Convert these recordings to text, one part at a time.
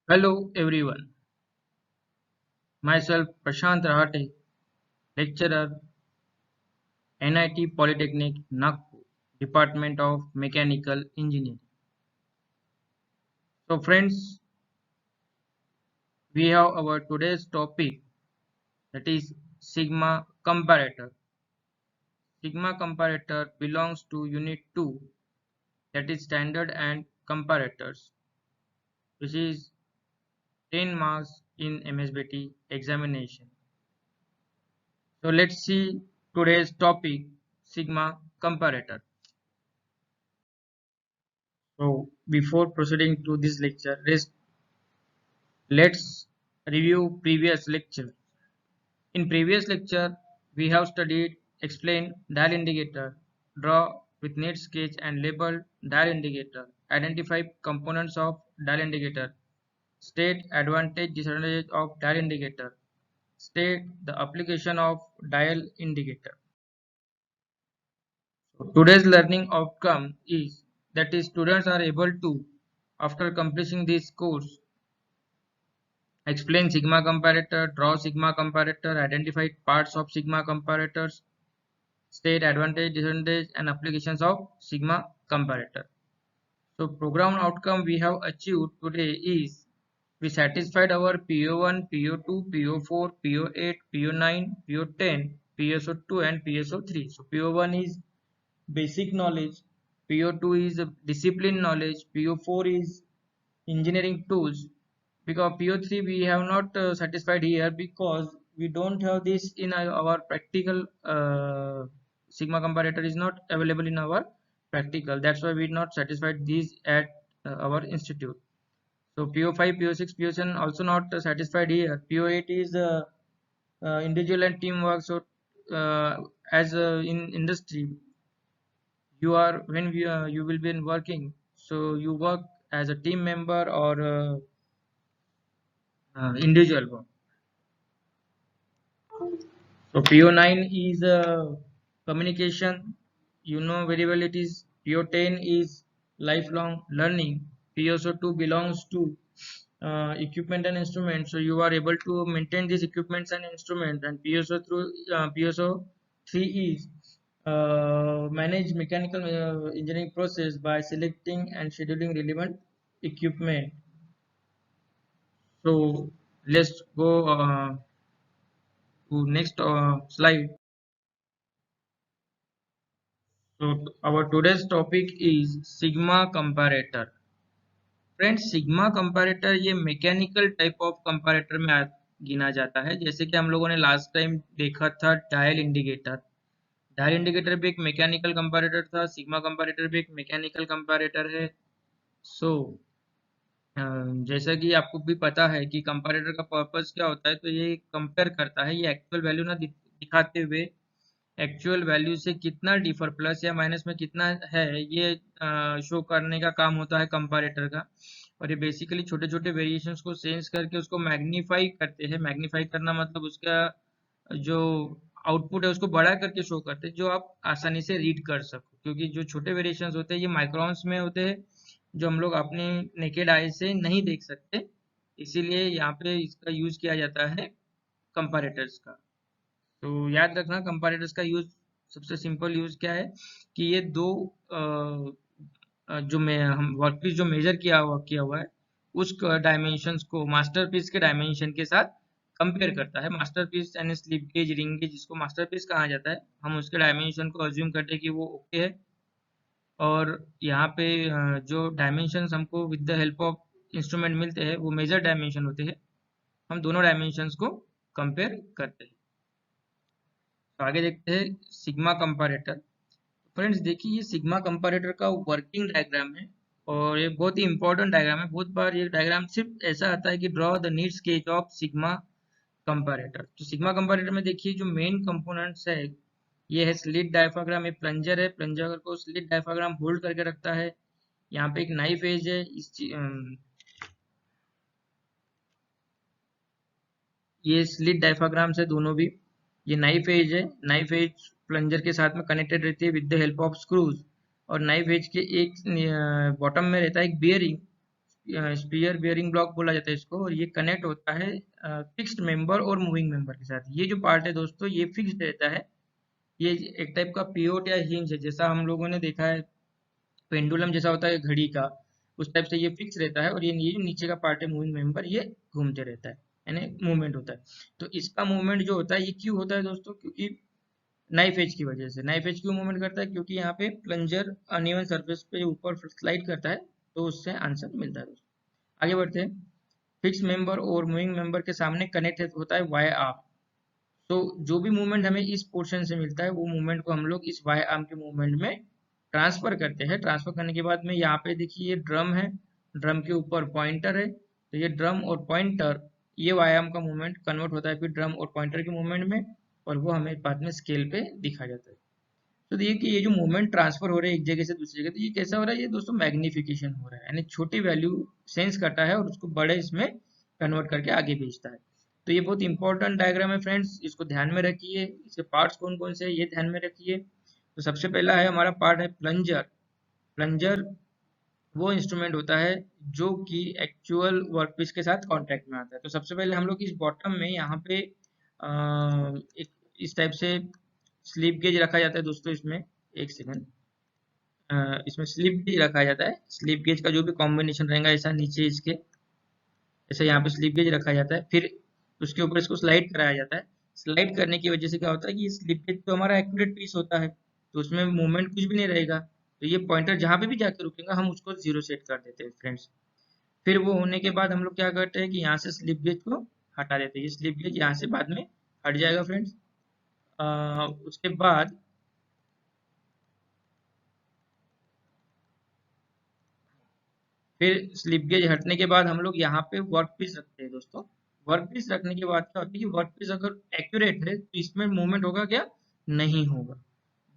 Hello everyone, myself Prashant Rahate, lecturer, NIT Polytechnic, Nagpur, Department of Mechanical Engineering. So friends, we have our today's topic, that is Sigma comparator. Sigma comparator belongs to Unit 2, that is Standard and Comparators, which is 10 marks in MSBT examination. So let's see today's topic, Sigma comparator. So before proceeding to this lecture, let's review previous lecture. In previous lecture, we have studied, explained dial indicator, draw with neat sketch and label dial indicator, identify components of dial indicator, state advantage disadvantage of dial indicator, state the application of dial indicator. So today's learning outcome is that is students are able to, after completing this course, explain sigma comparator, draw sigma comparator, identify parts of sigma comparators, state advantage, disadvantage and applications of sigma comparator. So program outcome we have achieved today is we satisfied our PO1, PO2, PO4, PO8, PO9, PO10, PSO2 and PSO3. So PO1 is basic knowledge, PO2 is discipline knowledge, PO4 is engineering tools. Because PO3 we have not satisfied here because we don't have this in our practical. Sigma comparator is not available in our practical, that's why we not satisfied these at our institute. So PO5, PO6, PO7 also not satisfied here. PO8 is individual and teamwork. So as in industry, you are when you will be working, so you work as a team member or individual work. So PO9 is communication. You know very well it is. PO10 is lifelong learning. PSO2 belongs to equipment and instruments. So you are able to maintain these equipments and instruments. And PSO3 is manage mechanical engineering process by selecting and scheduling relevant equipment. So let's go to next slide. So our today's topic is sigma comparator. Friends sigma comparator ये mechanical type of comparator में गिना जाता है, जैसे कि हम लोगों ने लास्ट टाइम देखा था डायल इंडिकेटर। डायल इंडिकेटर भी एक मैकेनिकल कंपैरेटर था, सिग्मा कंपैरेटर भी एक मैकेनिकल कंपैरेटर है। सो जैसा कि आपको भी पता है कि कंपैरेटर का पर्पस क्या होता है, तो ये कंपेयर करता है, ये एक्चुअल वैल्यू ना दिखाते हुए एक्चुअल वैल्यू से कितना डिफर प्लस या माइनस में कितना है ये शो करने का काम होता है कंपैरेटर का। और ये बेसिकली छोटे छोटे वेरिएशंस को सेंस करके उसको मैग्नीफाई करते हैं। मैग्नीफाई करना मतलब उसका जो आउटपुट है उसको बड़ा करके शो करते हैं, जो आप आसानी से रीड कर सको, क्योंकि जो छोटे वेरिएशंस होते हैं ये माइक्रोन्स में होते हैं, जो हम लोग अपने नेकेड आई से नहीं देख सकते, इसीलिए यहाँ पे इसका यूज किया जाता है कंपैरेटर्स का। तो याद रखना कंपैरेटर्स का यूज, सबसे सिंपल यूज क्या है कि ये दो जो मैं हम वर्कपीस जो मेजर किया हुआ है उस डायमेंशंस को मास्टरपीस के डायमेंशन के साथ कंपेयर करता है। मास्टरपीस यानी स्लिप गेज, रिंग गेज, जिसको मास्टरपीस कहा जाता है, हम उसके डायमेंशन को अज्यूम करते हैं कि वो ओके है। और यहाँ पे जो डायमेंशंस हमको with the help of instrument मिलते हैं वो मेजर डायमेंशन होते हैं। हम दोनों डायमेंशंस को कंपेयर करते हैं। तो आगे देखते हैं सिग्मा कंपैरेटर। फ्रेंड्स देखिए ये सिग्मा कंपैरेटर का वर्किंग डायग्राम है और ये बहुत ही इंपॉर्टेंट डायग्राम है। बहुत बार ये डायग्राम सिर्फ ऐसा आता है कि draw the need sketch of sigma comparator. तो सिग्मा कंपैरेटर में देखिए जो मेन कंपोनेंट्स है, ये है स्लिट डायफ्राम, ये प्लंजर है, प्लंजर को स्लिट डायफ्राम होल्ड करके रखता है। यहाँ पे एक नाइफ एज है, ये स्लिट डायफ्राम से दोनों भी। ये नाइफ एज है, नाइफ एज प्लंजर के साथ में कनेक्टेड रहती है with the help of screws. और नाइफ एज के एक बॉटम में रहता है एक बियरिंग, स्पीयर बेयरिंग ब्लॉक बोला जाता है इसको, और ये कनेक्ट होता है फिक्स्ड मेंबर और मूविंग मेंबर के साथ। ये जो पार्ट है दोस्तों ये फिक्स्ड रहता है, ये एक टाइप का पिवोट या हिंज है, जैसा हम लोगों ने देखा है पेंडुलम जैसा होता है घड़ी का, उस टाइप से ये फिक्स रहता है, और ये जो नीचे का पार्ट है मूविंग मेंबर, ये घूमते रहता है, यानी मूवमेंट होता है। तो इसका मूवमेंट जो होता है ये क्यों होता है दोस्तों, क्योंकि नाइफ एज की वजह से। नाइफ एज क्यों मूवमेंट करता है, क्योंकि यहाँ पे प्लंजर अनइवन सरफेस पे ऊपर स्लाइड करता है, तो उससे आंसर मिलता है दोस्तों। आगे बढ़ते हैं। फिक्स मेंबर और मूविंग मेंबर के सामने कनेक्ट होता है वाई आर्म। तो जो भी मूवमेंट हमें इस पोर्शन से मिलता है वो मूवमेंट को हम लोग इस वाई आर्म के मूवमेंट में ट्रांसफर करते हैं। ट्रांसफर करने के बाद में यहाँ पे देखिए ये ड्रम है, ड्रम के ऊपर पॉइंटर है, तो ये ड्रम और पॉइंटर, ये वाई आर्म का मूवमेंट कन्वर्ट होता है फिर ड्रम और पॉइंटर के मूवमेंट में, और वो हमें बाद में स्केल पे दिखा जाता है। तो देखिए कि ये जो मूवमेंट ट्रांसफर हो रहा है एक जगह से दूसरी जगह, तो ये कैसा हो रहा है, ये दोस्तों मैग्निफिकेशन हो रहा है, यानी छोटी वैल्यू सेंस करता है और उसको बड़े इसमें कन्वर्ट करके आगे भेजता है। तो ये बहुत इंपॉर्टेंट डायग्राम है फ्रेंड्स, इसको ध्यान में रखिए। इसके पार्ट्स कौन कौन से हैं ये ध्यान में रखिए। तो सबसे पहला है हमारा पार्ट है प्लंजर। प्लंजर वो इंस्ट्रूमेंट होता है जो कि एक्चुअल वर्कपीस के साथ कांटेक्ट में आता है। तो सबसे पहले हम लोग इस बॉटम में यहाँ पे एक इस टाइप से स्लिप गेज रखा जाता है दोस्तों। इसमें एक सेकंड, इसमें स्लिप गेज रखा जाता है। स्लिप गेज का जो भी कॉम्बिनेशन रहेगा, ऐसा नीचे इसके ऐसे यहाँ पे स्लिप गेज रखा जाता है, फिर उसके ऊपर इसको स्लाइड कराया जाता है। स्लाइड करने की वजह से क्या होता है कि स्लिप गेज तो हमारा एक्यूरेट पीस होता है, तो उसमें मूवमेंट कुछ भी नहीं रहेगा, तो ये पॉइंटर जहाँ पे भी जाके रुकेगा हम उसको 0 सेट कर देते हैं फ्रेंड्स। फिर वो होने के बाद हम लोग क्या करते हैं कि यहाँ से स्लिप गेज को हटा देते हैं। ये स्लिप गेज यहाँ से बाद में हट जाएगा फ्रेंड्स। उसके बाद फिर स्लिप गेज हटने के बाद हम लोग यहाँ पे वर्क पीस रखते हैं दोस्तों। वर्क पीस रखने के बाद क्या होता है कि वर्क पीस अगर एक्यूरेट है तो इसमें मूवमेंट होगा क्या, नहीं होगा।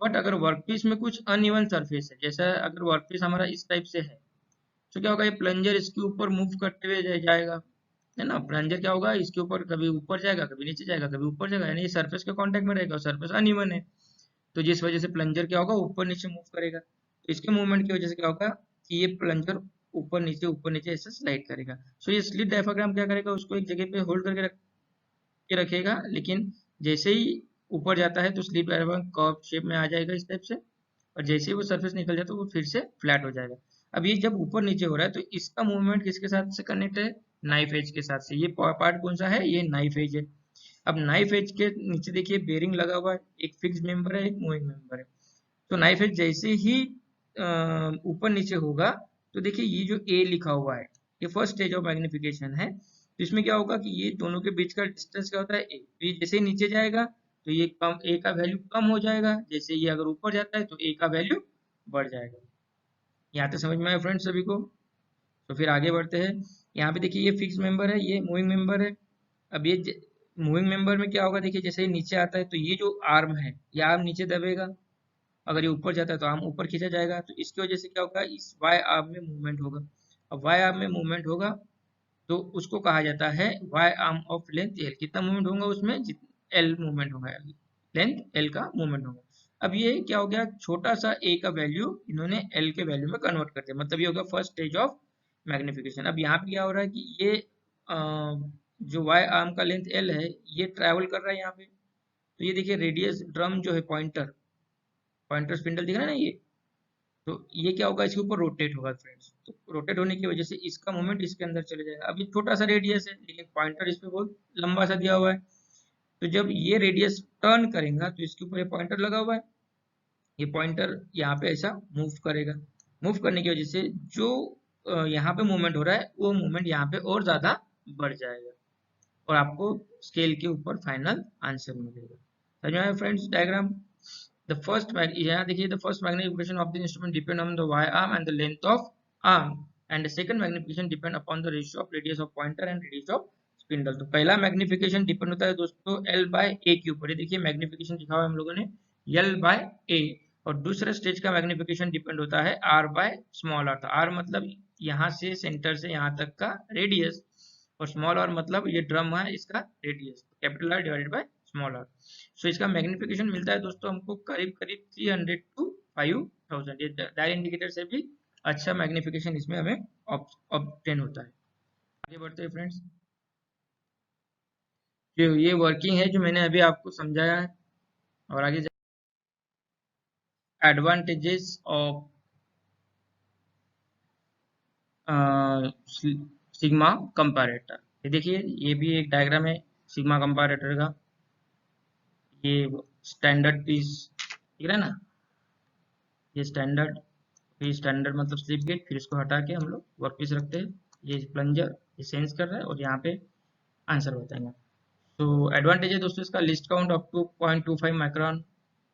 बट अगर वर्क पीस में कुछ अनइवन सरफेस है, जैसा अगर वर्क पीस हमारा इस टाइप से है, तो क्या होगा, ये प्लंजर इसके ऊपर मूव करते हुए जाएगा, है ना। प्लंजर क्या होगा, इसके ऊपर कभी ऊपर जाएगा, कभी नीचे जाएगा, कभी ऊपर जाएगा, यानी ये सरफेस के कांटेक्ट में रहेगा और सरफेस अनइवन है, तो जिस वजह से प्लंजर क्या होगा, ऊपर नीचे मूव करेगा। तो इसके मूवमेंट की वजह से क्या होगा कि ये प्लंजर ऊपर नीचे ऐसे स्लाइड करेगा। सो ये स्लिप डायफ्राम क्या करेगा, उसको एक जगह पे होल्ड करके रखेगा, लेकिन जैसे ही ऊपर जाता है तो स्लिप डायफ्राम कर्व शेप में आ जाएगा इस टाइप से, और जैसे ही वो सरफेस निकल जाता है वो फिर से फ्लैट हो जाएगा। अब ये जब ऊपर नीचे हो रहा है तो इसका मूवमेंट किसके साथ से कनेक्ट है, नाइफ एज के साथ से। ये पार्ट कौन सा है, ये नाइफ एज है। अब नाइफ एज के नीचे देखिए बेरिंग लगा हुआ है, एक फिक्स मेंबर है, एक मूविंग मेंबर है। तो नाइफ एज जैसे ही ऊपर नीचे होगा, तो देखिए ये जो ए लिखा हुआ है, ये फर्स्ट स्टेज ऑफ मैग्निफिकेशन है। तो इसमें क्या होगा कि ये दोनों के बीच का डिस्टेंस क्या होता है, ए। तो ये जैसे ही नीचे जाएगा तो ये कम, ए का वैल्यू कम हो जाएगा, जैसे ये अगर ऊपर जाता है तो ए का वैल्यू बढ़ जाएगा। यहाँ तक समझ में आया फ्रेंड्स सभी को। तो फिर आगे बढ़ते हैं। यहाँ पे देखिए ये फिक्स मेंबर है, ये मूविंग मेंबर है। अब ये मूविंग मेंबर में क्या होगा, देखिए जैसे ही नीचे आता है तो ये जो आर्म है, ये आर्म नीचे दबेगा, अगर ये ऊपर जाता है तो आर्म ऊपर खींचा जाएगा, तो इसकी वजह से क्या होगा, इस वाई आर्म में मूवमेंट होगा। अब वाई आर्म में मूवमेंट होगा तो उसको कहा जाता है Y arm of length L. कितना मूवमेंट होगा उसमें, एल मूवमेंट होगा, लेंथ एल का मूवमेंट होगा। अब ये क्या हो गया, छोटा सा ए का वैल्यू इन्होंने एल के वैल्यू में कन्वर्ट कर दिया, मतलब ये हो गया फर्स्ट स्टेज ऑफ मैग्निफिकेशन। अब यहाँ पे क्या हो रहा है कि ये जो वाई आर्म का लेंथ एल है ये ट्रैवल कर रहा है यहाँ पे। तो ये देखिए रेडियस ड्रम जो है, पॉइंटर पॉइंटर स्पिंडल दिख रहा है ना ये, तो ये क्या होगा, इसके ऊपर रोटेट होगा फ्रेंड्स। तो रोटेट होने की वजह से इसका मोमेंट इसके अंदर चले जाएगा। अब ये छोटा सा रेडियस है लेकिन पॉइंटर इस पे बहुत लंबा सा दिया हुआ है, तो जब ये रेडियस टर्न करेगा तो इसके ऊपर ये पॉइंटर लगा हुआ है, ये पॉइंटर यहाँ पे ऐसा मूव करेगा। मूव करने की वजह से जो यहाँ पे मूवमेंट हो रहा है वो मूवमेंट यहाँ पे और ज्यादा बढ़ जाएगा, और आपको स्केल के ऊपर फाइनल आंसर मिलेगा। समझ में आया फ्रेंड्स डायग्राम। The first यहाँ देखिए, the first magnification of the instrument depend on the y arm and the length of arm, and the second magnification depend upon the ratio of radius of pointer and radius of spindle। तो पहला magnification depend होता है दोस्तों L bye A के ऊपर। ये देखिए magnification लिखा हुआ है हम लोगों ने L बाय A, और दूसरे स्टेज का मैग्निफिकेशन डिपेंड होता है R बाय स्मॉल r। तो R मतलब यहाँ से सेंटर से यहाँ तक का रेडियस, और स्मॉल r मतलब ये ड्रम है इसका radius, capital R divided by small r। सो इसका मैग्निफिकेशन मिलता है दोस्तों हमको करीब करीब 300 to 5000। ये डायल इंडिकेटर से भी अच्छा मैग्निफिकेशन इसमें हमें ऑब्टेन होता है। आगे बढ़ते हैं फ्रेंड्स, जो ये वर्किंग है जो मैंने अभी आपको समझाया है, और आगे एडवांटेजेस ऑफ सिग्मा कंपैरेटर। ये देखिए, ये भी एक डायग्राम है सिग्मा कंपैरेटर का। ये स्टैंडर्ड पीस दिख रहा है ना, ये स्टैंडर्ड मतलब स्लिप गेट, फिर इसको हटा के हम लोग वर्क पीस रखते हैं। ये प्लंजर ये सेंस कर रहा है और यहाँ पे आंसर बताएंगे। तो एडवांटेज है दोस्तों इसका, least count up to 0.25 micron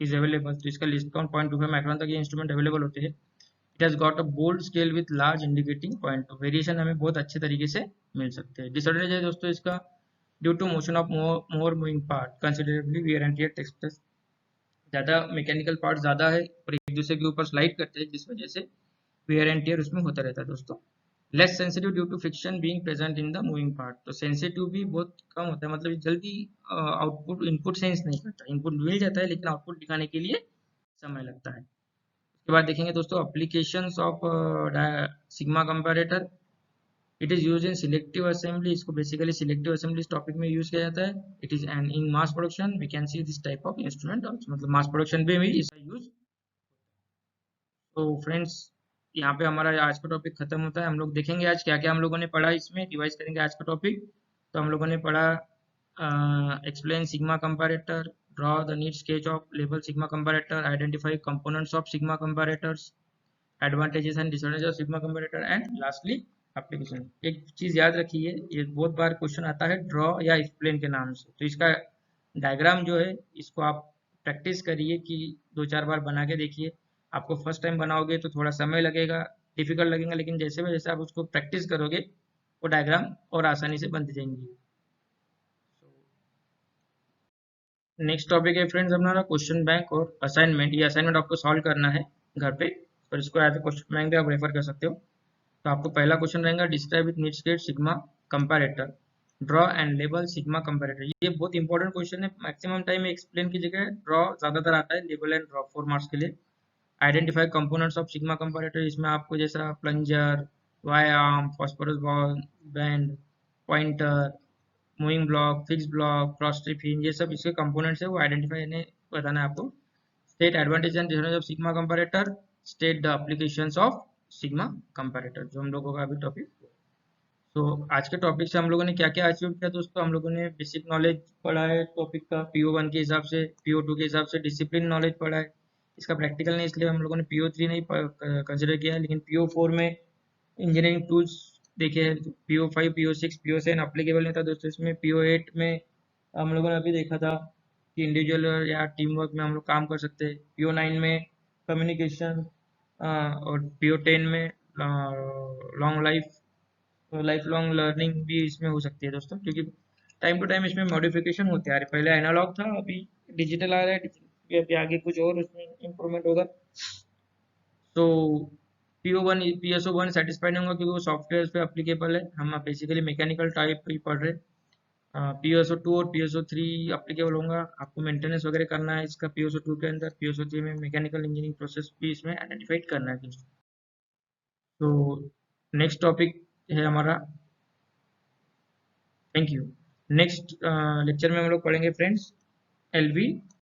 is available. तो इसका लिस्ट काउंट 0.25 माइक्रोन तक ये इंस्ट्रूमेंट अवेलेबल होते हैं। It has got a bold scale with large indicating point, तो वेरिएशन हमें बहुत अच्छे तरीके से मिल सकते हैं। डिसएडवांटेज है दोस्तों इसका, due to motion of more moving part considerably wear and tear takes place, ज़्यादा मैकेनिकल पार्ट ज़्यादा है और एक दूसरे के ऊपर स्लाइड करते हैं, जिस वजह से वेयर एंड टियर उसमें होता रहता है दोस्तों। Less sensitive due to friction being present in the moving part, तो सेंसिटिव भी बहुत कम होता है, मतलब जल्दी आउटपुट इनपुट सेंस नहीं करता, इनपुट मिल जाता है लेकिन आउटपुट दिखाने के लिए समय लगता है। उसके बाद देखेंगे दोस्तों applications of sigma comparator. It is use in selective assembly, इसको बेसिकली सिलेक्टिव असेंबली टॉपिक में यूज किया जाता है। It is and in mass production we can see this type of instrument also, मतलब मास प्रोडक्शन में भी इसका use. तो फ्रेंड्स, यहाँ पे हमारा आज का टॉपिक खत्म होता है। हम लोग देखेंगे आज क्या क्या हम लोगों ने पढ़ा, इसमें रिवाइज करेंगे आज का टॉपिक। तो हम लोगों ने पढ़ा explain sigma comparator, draw the need sketch of label sigma comparator, identify components of sigma comparators, advantages and disadvantages of sigma comparator, and lastly application. एक चीज याद रखिए, ये बहुत बार क्वेश्चन आता है ड्रॉ या एक्सप्लेन के नाम से, तो इसका डायग्राम जो है इसको आप प्रैक्टिस करिए कि 2-4 बार बना के देखिए। आपको फर्स्ट टाइम बनाओगे तो थोड़ा समय लगेगा, डिफिकल्ट लगेगा, लेकिन जैसे जैसे आप उसको प्रैक्टिस करोगे वो डायग्राम और आसानी से बनती जाएंगी। नेक्स्ट टॉपिक है फ्रेंड्स हमारा क्वेश्चन बैंक और असाइनमेंट। ये असाइनमेंट आपको सॉल्व करना है घर पे, और इसको एज ए क्वेश्चन बैंक भी आप रेफर कर सकते हो। तो आपको पहला क्वेश्चन रहेगा, describe with need state sigma comparator, draw and label sigma comparator. ये बहुत इंपॉर्टेंट क्वेश्चन है, मैक्सिमम टाइम एक्सप्लेन की जगह ड्रॉ ज्यादातर आता है, लेबल एंड ड्रॉ 4 मार्क्स के लिए। Identify components of sigma comparator, इसमें आपको जैसा plunger, Y arm, phosphorus ball, band, pointer, moving block, fix block, cross strip hinge, ये सब इसके कंपोनेंट्स है, वो आइडेंटिफाई ने बताना है आपको। State advantage and disadvantage of sigma comparator, state the applications of sigma comparator, जो हम लोगों का अभी टॉपिक। तो आज के टॉपिक से हम लोगों ने क्या क्या अचीव किया दोस्तों, हम लोगों ने बेसिक नॉलेज पढ़ा है टॉपिक का PO1 के हिसाब से, PO2 के हिसाब से डिसिप्लिन नॉलेज पढ़ा है। इसका प्रैक्टिकल नहीं, इसलिए हम लोगों ने PO3 नहीं कंसिडर किया है, लेकिन PO4 में इंजीनियरिंग टूल्स देखे हैं। PO5 PO6 PO7 अप्लीकेबल नहीं था दोस्तों, इसमें PO8 में हम लोगों ने अभी देखा था कि इंडिविजुअल या टीम वर्क में हम लोग काम कर सकते हैं। PO9 में कम्युनिकेशन, और PO10 में लॉन्ग लाइफ लॉन्ग लर्निंग भी इसमें हो सकती है दोस्तों, क्योंकि टाइम टू टाइम इसमें मॉडिफिकेशन होते आ रहे, पहले एनालॉग था अभी डिजिटल आ रहा है, अभी आगे कुछ और उसमें इम्प्रूवमेंट होगा। तो PSO1 सेटिस्फाइड नहीं होगा क्योंकि वो सॉफ्टवेयर पे अप्लीकेबल है, हम बेसिकली मैकेनिकल टाइप ही पढ़ रहे हैं। PSO2 और PSO3 अप्लीकेबल होगा, आपको मेंटेनेंस वगैरह करना है इसका PSO2 के अंदर। PSO3 में मैकेनिकल इंजीनियरिंग प्रोसेस भी इसमें आइडेंटिफाइड करना है दोस्तों। तो नेक्स्ट टॉपिक है हमारा, थैंक यू। नेक्स्ट लेक्चर में हम लोग पढ़ेंगे फ्रेंड्स LV